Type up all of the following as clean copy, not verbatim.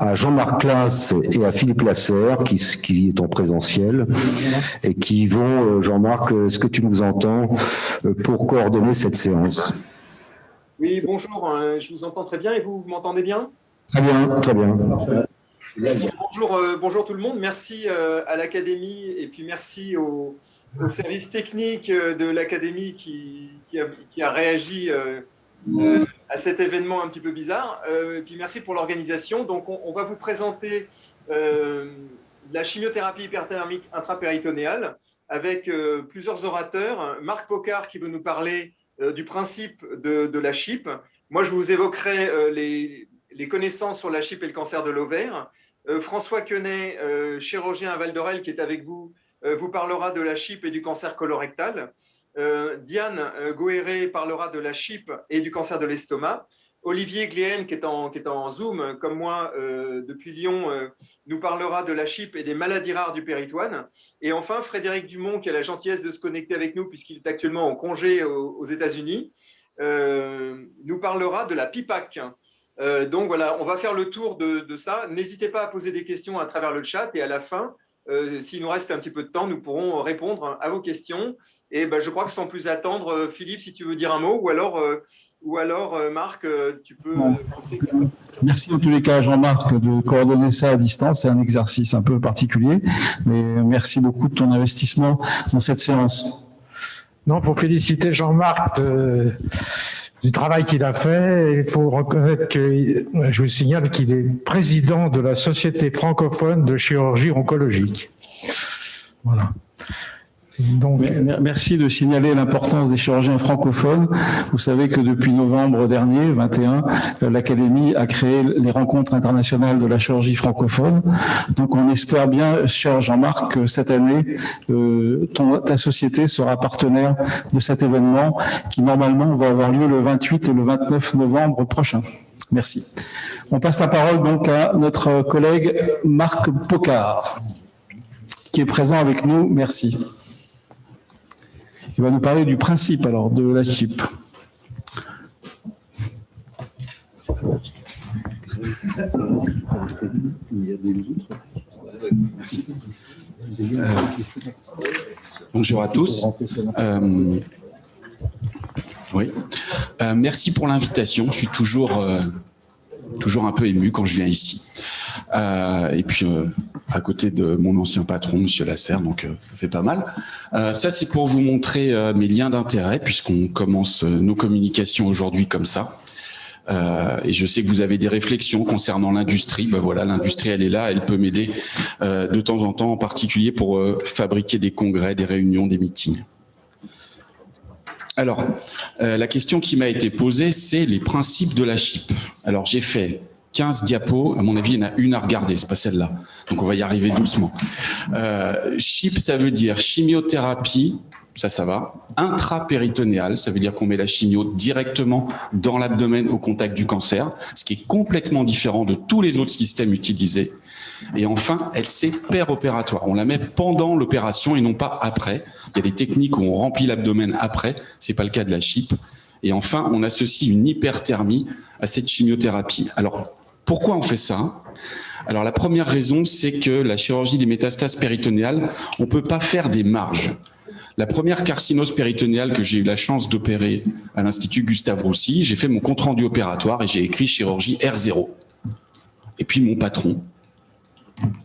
à Jean-Marc Classe et à Philippe Lasserre, qui est en présentiel, et qui vont, Jean-Marc, est-ce que tu nous entends, pour coordonner cette séance? Oui, bonjour, je vous entends très bien et vous m'entendez bien? Très bien, très bien. Bonjour tout le monde, merci à l'Académie et puis merci au service technique de l'Académie qui a réagi à cet événement un petit peu bizarre. Et puis merci pour l'organisation. Donc on va vous présenter la chimiothérapie hyperthermique intrapéritonéale avec plusieurs orateurs. Marc Pocard qui veut nous parler du principe de la CHIP. Moi, je vous évoquerai les connaissances sur la CHIP et le cancer de l'ovaire. François Quenet, chirurgien à Val d'Orel, qui est avec vous, vous parlera de la CHIP et du cancer colorectal. Diane Goéré parlera de la CHIP et du cancer de l'estomac. Olivier Gléhen, qui est en Zoom, comme moi, depuis Lyon, nous parlera de la CHIP et des maladies rares du péritoine. Et enfin, Frédéric Dumont, qui a la gentillesse de se connecter avec nous, puisqu'il est actuellement en congé aux États-Unis, nous parlera de la PIPAC. Donc voilà, on va faire le tour de ça. N'hésitez pas à poser des questions à travers le chat et à la fin, s'il nous reste un petit peu de temps, nous pourrons répondre à vos questions. Et je crois que sans plus attendre, Philippe, si tu veux dire un mot, ou alors Marc, tu peux penser. Merci en tous les cas, Jean-Marc, de coordonner ça à distance. C'est un exercice un peu particulier, mais merci beaucoup de ton investissement dans cette séance. Non, il faut féliciter Jean-Marc du travail qu'il a fait. Il faut reconnaître que, je vous signale qu'il est président de la Société francophone de chirurgie oncologique. Voilà. Donc, merci de signaler l'importance des chirurgiens francophones. Vous savez que depuis novembre dernier, 21, l'Académie a créé les rencontres internationales de la chirurgie francophone. Donc on espère bien, cher Jean-Marc, que cette année, ta société sera partenaire de cet événement qui normalement va avoir lieu le 28 et le 29 novembre prochain. Merci. On passe la parole donc à notre collègue Marc Pocard, qui est présent avec nous. Merci. Il va nous parler du principe alors de la CHIP. Bonjour à tous. Merci pour l'invitation. Je suis toujours un peu ému quand je viens ici. Et puis à côté de mon ancien patron, Monsieur Lasserre, donc ça fait pas mal. Ça, c'est pour vous montrer mes liens d'intérêt, puisqu'on commence nos communications aujourd'hui comme ça. Et je sais que vous avez des réflexions concernant l'industrie. Voilà, l'industrie, elle est là, elle peut m'aider de temps en temps, en particulier pour fabriquer des congrès, des réunions, des meetings. Alors, la question qui m'a été posée, c'est les principes de la CHIP. Alors, j'ai fait 15 diapos, à mon avis, il y en a une à regarder, c'est pas celle-là. Donc on va y arriver doucement. CHIP, ça veut dire chimiothérapie, ça va. Intrapéritonéale, ça veut dire qu'on met la chimio directement dans l'abdomen au contact du cancer, ce qui est complètement différent de tous les autres systèmes utilisés. Et enfin, c'est péropératoire. On la met pendant l'opération et non pas après. Il y a des techniques où on remplit l'abdomen après, c'est pas le cas de la CHIP. Et enfin, on associe une hyperthermie à cette chimiothérapie. Alors, pourquoi on fait ça? Alors, la première raison, c'est que la chirurgie des métastases péritonéales, on ne peut pas faire des marges. La première carcinose péritonéale que j'ai eu la chance d'opérer à l'Institut Gustave Roussy, j'ai fait mon compte-rendu opératoire et j'ai écrit chirurgie R0. Et puis mon patron,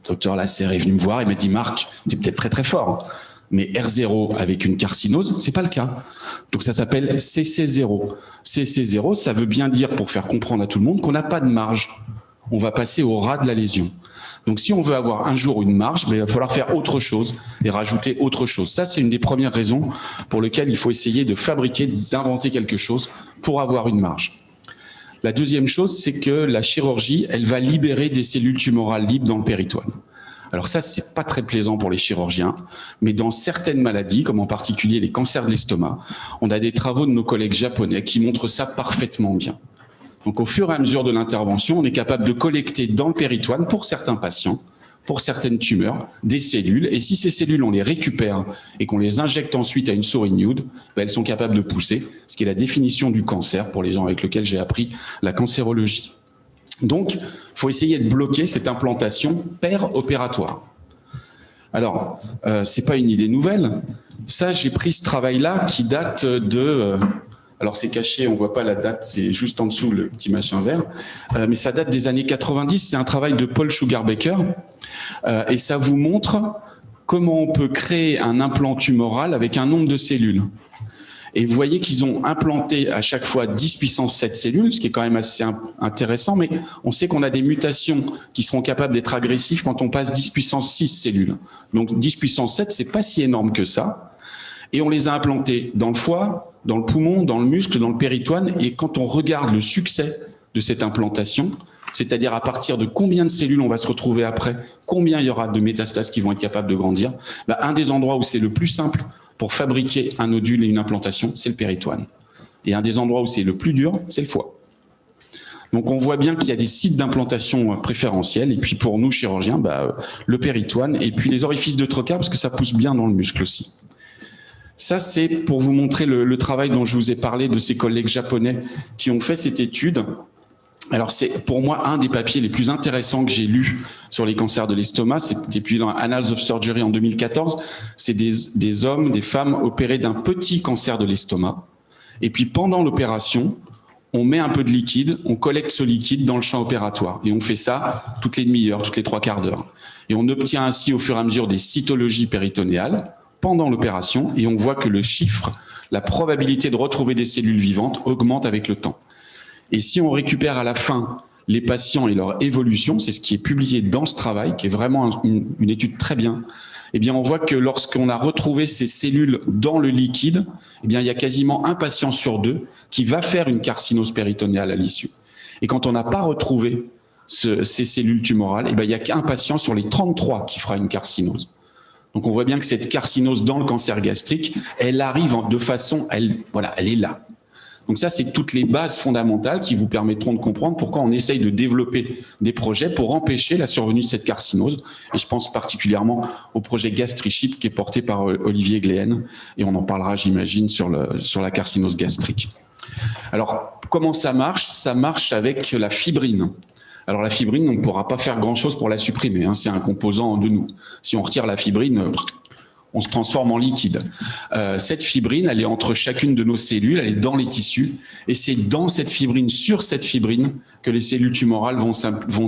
docteur Lasserre, est venu me voir et m'a dit « Marc, tu es peut-être très très fort, mais R0 avec une carcinose, c'est pas le cas. » Donc ça s'appelle CC0. CC0, ça veut bien dire, pour faire comprendre à tout le monde, qu'on n'a pas de marge. On va passer au ras de la lésion. Donc si on veut avoir un jour une marge, il va falloir faire autre chose et rajouter autre chose. Ça, c'est une des premières raisons pour lesquelles il faut essayer de fabriquer, d'inventer quelque chose pour avoir une marge. La deuxième chose, c'est que la chirurgie, elle va libérer des cellules tumorales libres dans le péritoine. Alors ça, c'est pas très plaisant pour les chirurgiens, mais dans certaines maladies, comme en particulier les cancers de l'estomac, on a des travaux de nos collègues japonais qui montrent ça parfaitement bien. Donc au fur et à mesure de l'intervention, on est capable de collecter dans le péritoine, pour certains patients, pour certaines tumeurs, des cellules, et si ces cellules, on les récupère et qu'on les injecte ensuite à une souris nude, elles sont capables de pousser, ce qui est la définition du cancer pour les gens avec lesquels j'ai appris la cancérologie. Donc, il faut essayer de bloquer cette implantation péropératoire. Alors, ce n'est pas une idée nouvelle. Ça, j'ai pris ce travail-là qui date de... alors, c'est caché, on ne voit pas la date, c'est juste en dessous le petit machin vert. Mais ça date des années 90. C'est un travail de Paul Sugarbaker. Et ça vous montre comment on peut créer un implant tumoral avec un nombre de cellules. Et vous voyez qu'ils ont implanté à chaque fois 10 puissance 7 cellules, ce qui est quand même assez intéressant, mais on sait qu'on a des mutations qui seront capables d'être agressives quand on passe 10 puissance 6 cellules. Donc 10 puissance 7, c'est pas si énorme que ça. Et on les a implantés dans le foie, dans le poumon, dans le muscle, dans le péritoine. Et quand on regarde le succès de cette implantation, c'est-à-dire à partir de combien de cellules on va se retrouver après, combien il y aura de métastases qui vont être capables de grandir, un des endroits où c'est le plus simple pour fabriquer un nodule et une implantation, c'est le péritoine. Et un des endroits où c'est le plus dur, c'est le foie. Donc on voit bien qu'il y a des sites d'implantation préférentiels. Et puis pour nous, chirurgiens, le péritoine et puis les orifices de trocar, parce que ça pousse bien dans le muscle aussi. Ça, c'est pour vous montrer le travail dont je vous ai parlé de ces collègues japonais qui ont fait cette étude. Alors c'est pour moi un des papiers les plus intéressants que j'ai lus sur les cancers de l'estomac. C'était publié dans Annals of Surgery en 2014. C'est des hommes, des femmes opérés d'un petit cancer de l'estomac. Et puis pendant l'opération, on met un peu de liquide, on collecte ce liquide dans le champ opératoire. Et on fait ça toutes les demi-heures, toutes les 3 quarts d'heure. Et on obtient ainsi au fur et à mesure des cytologies péritonéales pendant l'opération. Et on voit que le chiffre, la probabilité de retrouver des cellules vivantes augmente avec le temps. Et si on récupère à la fin les patients et leur évolution, c'est ce qui est publié dans ce travail, qui est vraiment une étude très bien, eh bien on voit que lorsqu'on a retrouvé ces cellules dans le liquide, eh bien il y a quasiment un patient sur 2 qui va faire une carcinose péritonéale à l'issue. Et quand on n'a pas retrouvé ces cellules tumorales, eh bien il n'y a qu'un patient sur les 33 qui fera une carcinose. Donc on voit bien que cette carcinose dans le cancer gastrique, elle arrive de façon, elle est là. Donc ça, c'est toutes les bases fondamentales qui vous permettront de comprendre pourquoi on essaye de développer des projets pour empêcher la survenue de cette carcinose. Et je pense particulièrement au projet GastriChip qui est porté par Olivier Gléhen. Et on en parlera, j'imagine, sur la carcinose gastrique. Alors, comment ça marche? Ça marche avec la fibrine. Alors la fibrine, on ne pourra pas faire grand-chose pour la supprimer. Hein. C'est un composant de nous. Si on retire la fibrine, on se transforme en liquide. Cette fibrine, elle est entre chacune de nos cellules, elle est dans les tissus, et c'est dans cette fibrine, sur cette fibrine, que les cellules tumorales vont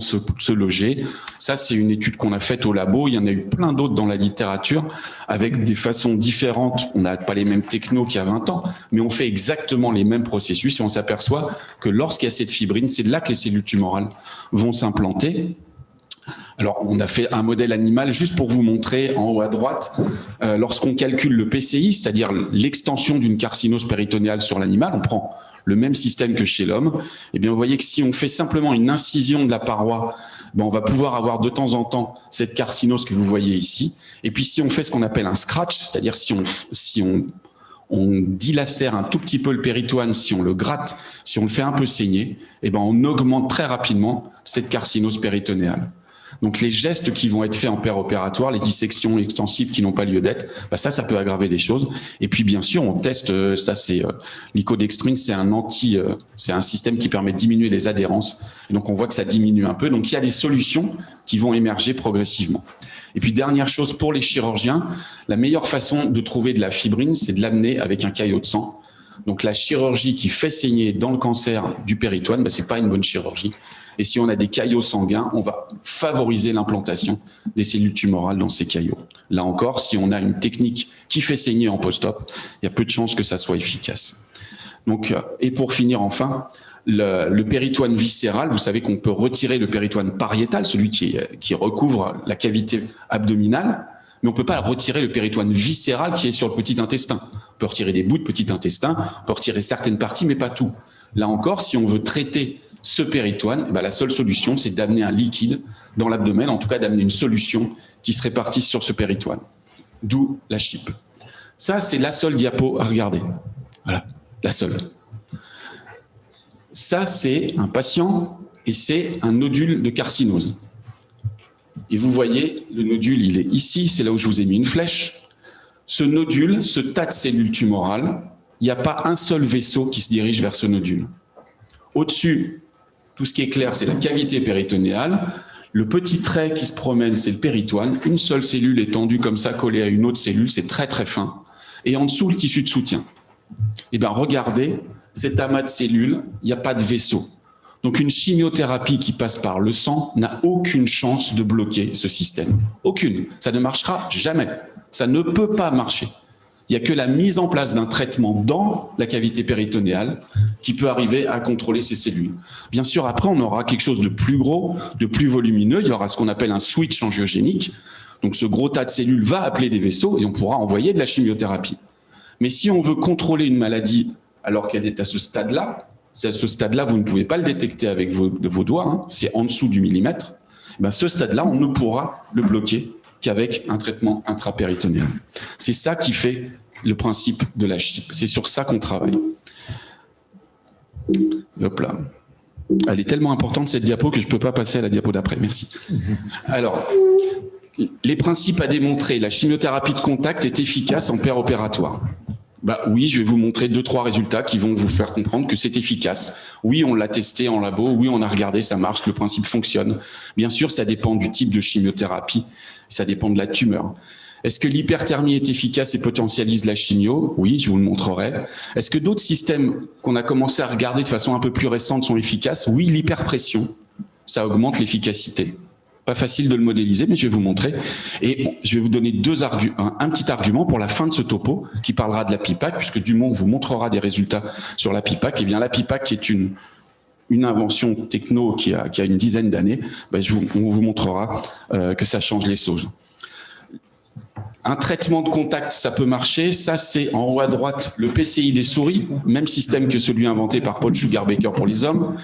se loger. Ça, c'est une étude qu'on a faite au labo. Il y en a eu plein d'autres dans la littérature, avec des façons différentes. On n'a pas les mêmes technos qu'il y a 20 ans, mais on fait exactement les mêmes processus, et on s'aperçoit que lorsqu'il y a cette fibrine, c'est là que les cellules tumorales vont s'implanter. Alors, on a fait un modèle animal juste pour vous montrer en haut à droite, lorsqu'on calcule le PCI, c'est-à-dire l'extension d'une carcinose péritonéale sur l'animal, on prend le même système que chez l'homme, et bien vous voyez que si on fait simplement une incision de la paroi, on va pouvoir avoir de temps en temps cette carcinose que vous voyez ici. Et puis si on fait ce qu'on appelle un scratch, c'est-à-dire si on dilacère un tout petit peu le péritoine, si on le gratte, si on le fait un peu saigner, et on augmente très rapidement cette carcinose péritonéale. Donc les gestes qui vont être faits en péropératoire, les dissections extensives qui n'ont pas lieu d'être, ça peut aggraver les choses. Et puis bien sûr, on teste, ça c'est l'icodextrine, c'est un système qui permet de diminuer les adhérences. Et donc on voit que ça diminue un peu. Donc il y a des solutions qui vont émerger progressivement. Et puis dernière chose pour les chirurgiens, la meilleure façon de trouver de la fibrine, c'est de l'amener avec un caillot de sang. Donc la chirurgie qui fait saigner dans le cancer du péritoine, c'est pas une bonne chirurgie. Et si on a des caillots sanguins, on va favoriser l'implantation des cellules tumorales dans ces caillots. Là encore, si on a une technique qui fait saigner en post-op, il y a peu de chances que ça soit efficace. Donc, et pour finir enfin, le péritoine viscéral, vous savez qu'on peut retirer le péritoine pariétal, celui qui recouvre la cavité abdominale, mais on ne peut pas retirer le péritoine viscéral qui est sur le petit intestin. On peut retirer des bouts de petit intestin, on peut retirer certaines parties, mais pas tout. Là encore, si on veut traiter ce péritoine, la seule solution, c'est d'amener un liquide dans l'abdomen, en tout cas d'amener une solution qui se répartisse sur ce péritoine. D'où la chip. Ça, c'est la seule diapo à regarder. Voilà, la seule. Ça, c'est un patient et c'est un nodule de carcinose. Et vous voyez, le nodule, il est ici, c'est là où je vous ai mis une flèche. Ce nodule, ce tas de cellules tumorales, il n'y a pas un seul vaisseau qui se dirige vers ce nodule. Au-dessus, Tout ce qui est clair, c'est la cavité péritonéale. Le petit trait qui se promène, c'est le péritoine. Une seule cellule est tendue comme ça, collée à une autre cellule. C'est très, très fin. Et en dessous, le tissu de soutien. Eh bien, regardez, cet amas de cellules, il n'y a pas de vaisseau. Donc, une chimiothérapie qui passe par le sang n'a aucune chance de bloquer ce système. Aucune. Ça ne marchera jamais. Ça ne peut pas marcher. Il n'y a que la mise en place d'un traitement dans la cavité péritonéale qui peut arriver à contrôler ces cellules. Bien sûr, après, on aura quelque chose de plus gros, de plus volumineux. Il y aura ce qu'on appelle un switch angiogénique. Donc, ce gros tas de cellules va appeler des vaisseaux et on pourra envoyer de la chimiothérapie. Mais si on veut contrôler une maladie alors qu'elle est à ce stade-là, vous ne pouvez pas le détecter avec vos doigts, hein, c'est en dessous du millimètre, ben, ce stade-là, on ne pourra le bloquer qu'avec un traitement intrapéritonéal. C'est ça qui fait le principe de la CHIP. C'est sur ça qu'on travaille. Hop là. Elle est tellement importante, cette diapo, que je ne peux pas passer à la diapo d'après. Merci. Alors, les principes à démontrer. La chimiothérapie de contact est efficace en péropératoire. Bah oui, je vais vous montrer 2-3 résultats qui vont vous faire comprendre que c'est efficace. Oui, on l'a testé en labo. Oui, on a regardé, ça marche, le principe fonctionne. Bien sûr, ça dépend du type de chimiothérapie. Ça dépend de la tumeur. Est-ce que l'hyperthermie est efficace et potentialise la chimio? Oui, je vous le montrerai. Est-ce que d'autres systèmes qu'on a commencé à regarder de façon un peu plus récente sont efficaces? Oui, l'hyperpression, ça augmente l'efficacité. Pas facile de le modéliser, mais je vais vous montrer. Et bon, je vais vous donner un petit argument pour la fin de ce topo qui parlera de la PIPAC, puisque Dumont vous montrera des résultats sur la PIPAC. Eh bien, la PIPAC, qui est une invention techno qui a une dizaine d'années, ben, on vous montrera que ça change les choses. Un traitement de contact, ça peut marcher. Ça, c'est en haut à droite le PCI des souris, même système que celui inventé par Paul Sugar-Baker pour les hommes.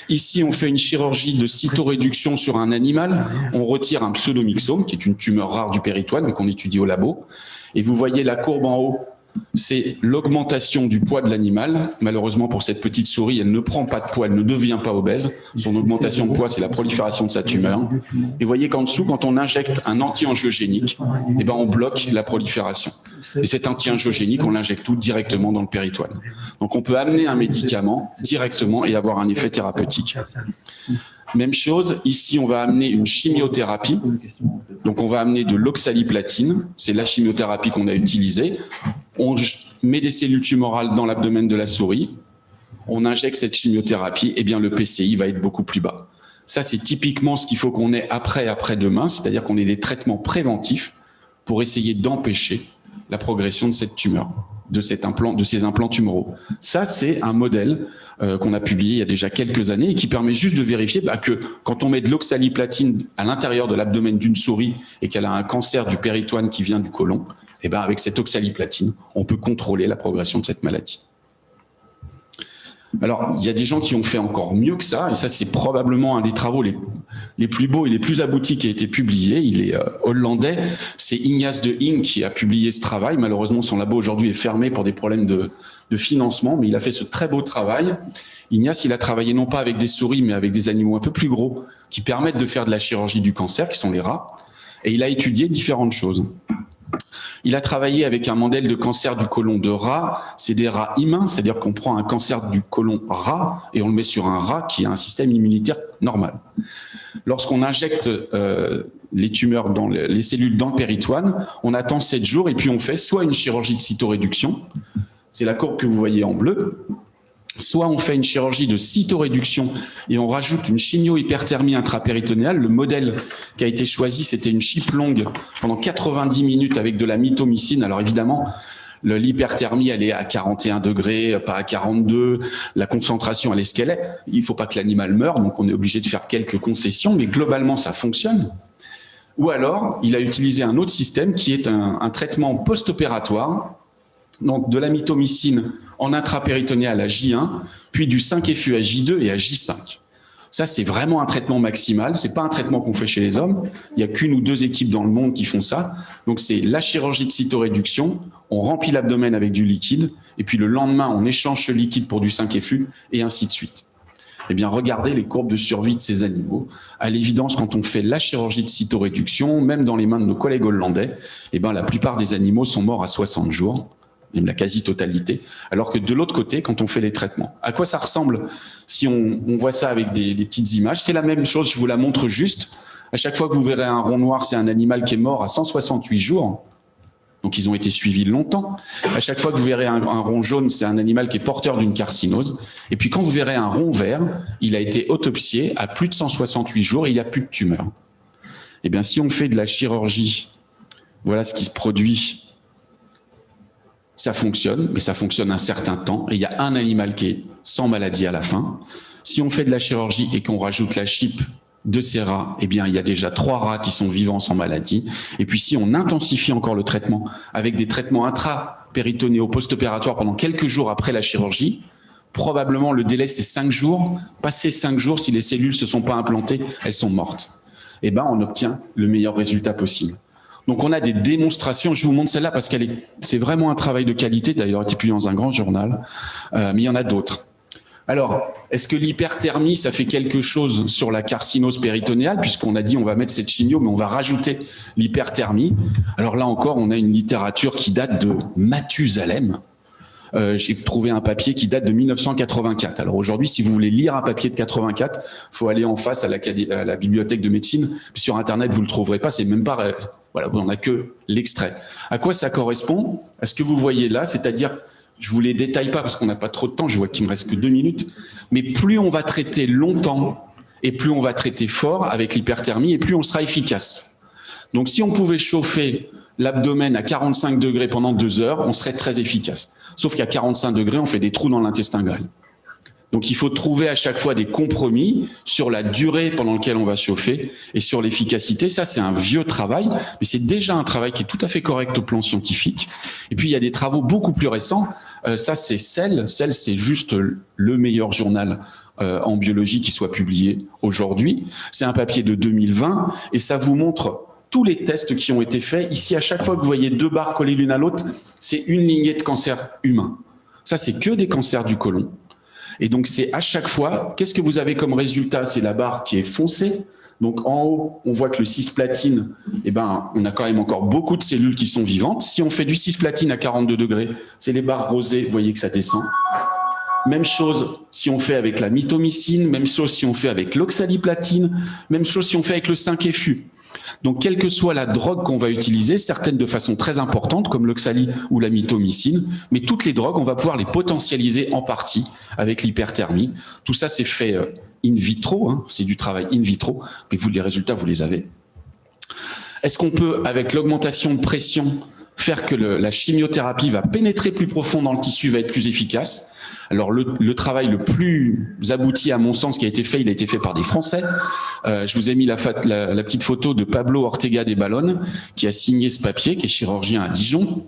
Ici, on fait une chirurgie de cytoréduction sur un animal. On retire un pseudomyxome, qui est une tumeur rare du péritoine, mais qu'on étudie au labo. Et vous voyez la courbe en haut, c'est l'augmentation du poids de l'animal. Malheureusement, pour cette petite souris, elle ne prend pas de poids, elle ne devient pas obèse. Son augmentation de poids, c'est la prolifération de sa tumeur. Et vous voyez qu'en dessous, quand on injecte un anti-angiogénique, eh ben, on bloque la prolifération. Et cet anti-angiogénique, on l'injecte tout directement dans le péritoine. Donc, on peut amener un médicament directement et avoir un effet thérapeutique. Même chose, ici, on va amener une chimiothérapie. Donc, on va amener de l'oxaliplatine. C'est la chimiothérapie qu'on a utilisée. On met des cellules tumorales dans l'abdomen de la souris. On injecte cette chimiothérapie. Et bien, le PCI va être beaucoup plus bas. Ça, c'est typiquement ce qu'il faut qu'on ait après-demain. C'est-à-dire qu'on ait des traitements préventifs pour essayer d'empêcher la progression de cette tumeur, de ces implants tumoraux. Ça, c'est un modèle qu'on a publié il y a déjà quelques années et qui permet juste de vérifier que quand on met de l'oxaliplatine à l'intérieur de l'abdomen d'une souris et qu'elle a un cancer du péritoine qui vient du côlon, et ben avec cette oxaliplatine, on peut contrôler la progression de cette maladie. Alors, il y a des gens qui ont fait encore mieux que ça, et ça, c'est probablement un des travaux les plus beaux et les plus aboutis qui a été publié. Il est hollandais. C'est Ignace de Hing qui a publié ce travail. Malheureusement, son labo aujourd'hui est fermé pour des problèmes de financement, mais il a fait ce très beau travail. Ignace, il a travaillé non pas avec des souris, mais avec des animaux un peu plus gros qui permettent de faire de la chirurgie du cancer, qui sont les rats, et il a étudié différentes choses. Il a travaillé avec un modèle de cancer du côlon de rat. C'est des rats humains, c'est-à-dire qu'on prend un cancer du côlon rat et on le met sur un rat qui a un système immunitaire normal. Lorsqu'on injecte les tumeurs les cellules dans le péritoine, on attend 7 jours et puis on fait soit une chirurgie de cytoréduction, c'est la courbe que vous voyez en bleu, soit on fait une chirurgie de cytoréduction et on rajoute une chimio-hyperthermie intrapéritonéale. Le modèle qui a été choisi, c'était une CHIP longue pendant 90 minutes avec de la mitomycine. Alors évidemment, l'hyperthermie, elle est à 41 degrés, pas à 42. La concentration, elle est ce qu'elle est. Il ne faut pas que l'animal meure, donc on est obligé de faire quelques concessions, mais globalement, ça fonctionne. Ou alors, il a utilisé un autre système qui est un traitement post-opératoire, donc de la mitomycine en intrapéritonéal à J1, puis du 5-FU à J2 et à J5. Ça, c'est vraiment un traitement maximal. Ce n'est pas un traitement qu'on fait chez les hommes. Il n'y a qu'une ou deux équipes dans le monde qui font ça. Donc, c'est la chirurgie de cytoréduction. On remplit l'abdomen avec du liquide. Et puis, le lendemain, on échange ce liquide pour du 5-FU et ainsi de suite. Eh bien, regardez les courbes de survie de ces animaux. À l'évidence, quand on fait la chirurgie de cytoréduction, même dans les mains de nos collègues hollandais, eh bien, la plupart des animaux sont morts à 60 jours. même la quasi-totalité, alors que de l'autre côté, quand on fait les traitements. À quoi ça ressemble si on voit ça avec des petites images? C'est la même chose, je vous la montre juste. À chaque fois que vous verrez un rond noir, c'est un animal qui est mort à 168 jours. Donc, ils ont été suivis longtemps. À chaque fois que vous verrez un rond jaune, c'est un animal qui est porteur d'une carcinose. Et puis, quand vous verrez un rond vert, il a été autopsié à plus de 168 jours et il n'y a plus de tumeur. Eh bien, si on fait de la chirurgie, voilà ce qui se produit. Ça fonctionne, mais ça fonctionne un certain temps. Et il y a un animal qui est sans maladie à la fin. Si on fait de la chirurgie et qu'on rajoute la chip de ces rats, eh bien, il y a déjà 3 rats qui sont vivants sans maladie. Et puis, si on intensifie encore le traitement avec des traitements intra-péritonéaux post-opératoires pendant quelques jours après la chirurgie, probablement le délai, c'est 5 jours. Passé 5 jours, si les cellules ne se sont pas implantées, elles sont mortes. Eh bien, on obtient le meilleur résultat possible. Donc, on a des démonstrations. Je vous montre celle-là parce c'est vraiment un travail de qualité. D'ailleurs, elle a été publiée dans un grand journal. Mais il y en a d'autres. Alors, est-ce que l'hyperthermie, ça fait quelque chose sur la carcinose péritonéale, puisqu'on a dit on va mettre cette chimio, mais on va rajouter l'hyperthermie. Alors là encore, on a une littérature qui date de Mathusalem. J'ai trouvé un papier qui date de 1984. Alors aujourd'hui, si vous voulez lire un papier de 84, il faut aller en face à la bibliothèque de médecine. Puis sur Internet, vous ne le trouverez pas, c'est même pas... Voilà, on n'a que l'extrait. À quoi ça correspond? À ce que vous voyez là, c'est-à-dire... Je ne vous les détaille pas parce qu'on n'a pas trop de temps, je vois qu'il me reste que 2 minutes. Mais plus on va traiter longtemps et plus on va traiter fort avec l'hyperthermie et plus on sera efficace. Donc si on pouvait chauffer l'abdomen à 45 degrés pendant 2 heures, on serait très efficace. Sauf qu'à 45 degrés, on fait des trous dans l'intestin grêle. Donc il faut trouver à chaque fois des compromis sur la durée pendant laquelle on va chauffer et sur l'efficacité. Ça, c'est un vieux travail, mais c'est déjà un travail qui est tout à fait correct au plan scientifique. Et puis il y a des travaux beaucoup plus récents. Ça, c'est Cell. Cell, c'est juste le meilleur journal en biologie qui soit publié aujourd'hui. C'est un papier de 2020 et ça vous montre tous les tests qui ont été faits. Ici, à chaque fois que vous voyez 2 barres collées l'une à l'autre, c'est une lignée de cancers humains. Ça, c'est que des cancers du côlon. Et donc, c'est à chaque fois, qu'est-ce que vous avez comme résultat? C'est la barre qui est foncée. Donc, en haut, on voit que le cisplatine, eh ben, on a quand même encore beaucoup de cellules qui sont vivantes. Si on fait du cisplatine à 42 degrés, c'est les barres rosées, vous voyez que ça descend. Même chose si on fait avec la mitomycine, même chose si on fait avec l'oxaliplatine, même chose si on fait avec le 5-FU. Donc, quelle que soit la drogue qu'on va utiliser, certaines de façon très importante, comme l'oxali ou la mitomycine, mais toutes les drogues, on va pouvoir les potentialiser en partie avec l'hyperthermie. Tout ça, c'est fait in vitro, hein, c'est du travail in vitro, mais les résultats, vous les avez. Est-ce qu'on peut, avec l'augmentation de pression, faire que la chimiothérapie va pénétrer plus profond dans le tissu, va être plus efficace? Alors, le travail le plus abouti, à mon sens, qui a été fait, il a été fait par des Français. Je vous ai mis la petite photo de Pablo Ortega de Balón, qui a signé ce papier, qui est chirurgien à Dijon.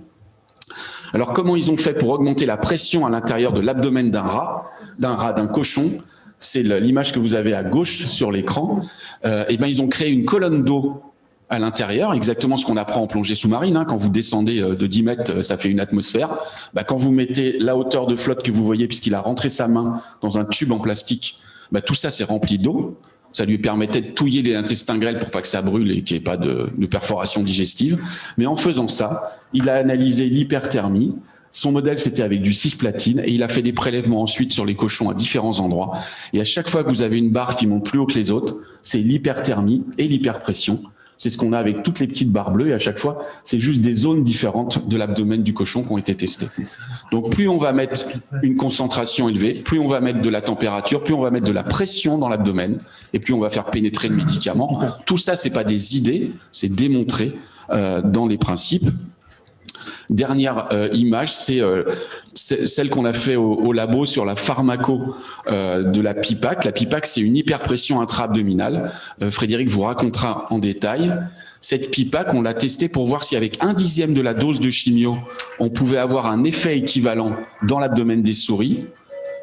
Alors, comment ils ont fait pour augmenter la pression à l'intérieur de l'abdomen d'un cochon? C'est l'image que vous avez à gauche sur l'écran. Eh ben, ils ont créé une colonne d'eau à l'intérieur, exactement ce qu'on apprend en plongée sous-marine. Hein. Quand vous descendez de 10 mètres, ça fait une atmosphère. Bah, quand vous mettez la hauteur de flotte que vous voyez, puisqu'il a rentré sa main dans un tube en plastique, bah, tout ça c'est rempli d'eau. Ça lui permettait de touiller les intestins grêles pour pas que ça brûle et qu'il n'y ait pas de perforation digestive. Mais en faisant ça, il a analysé l'hyperthermie. Son modèle, c'était avec du cisplatine et il a fait des prélèvements ensuite sur les cochons à différents endroits. Et à chaque fois que vous avez une barre qui monte plus haut que les autres, c'est l'hyperthermie et l'hyperpression. C'est ce qu'on a avec toutes les petites barres bleues et à chaque fois, c'est juste des zones différentes de l'abdomen du cochon qui ont été testées. Donc, plus on va mettre une concentration élevée, plus on va mettre de la température, plus on va mettre de la pression dans l'abdomen et plus on va faire pénétrer le médicament. Tout ça, c'est pas des idées, c'est démontré dans les principes. Dernière image, c'est celle qu'on a fait au labo sur la pharmaco de la PIPAC. La PIPAC, c'est une hyperpression intra-abdominale. Frédéric vous racontera en détail. Cette PIPAC, on l'a testée pour voir si avec 1/10 de la dose de chimio, on pouvait avoir un effet équivalent dans l'abdomen des souris.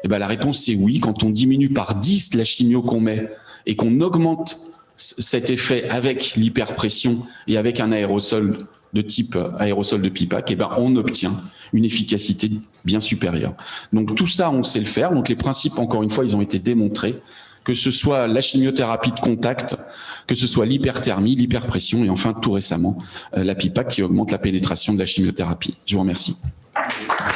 Et ben, la réponse, c'est oui. Quand on diminue par 10 la chimio qu'on met et qu'on augmente cet effet avec l'hyperpression et avec un aérosol de type aérosol de PIPAC, eh ben on obtient une efficacité bien supérieure. Donc tout ça, on sait le faire. Donc les principes, encore une fois, ils ont été démontrés, que ce soit la chimiothérapie de contact, que ce soit l'hyperthermie, l'hyperpression et enfin tout récemment la PIPAC qui augmente la pénétration de la chimiothérapie. Je vous remercie. Merci.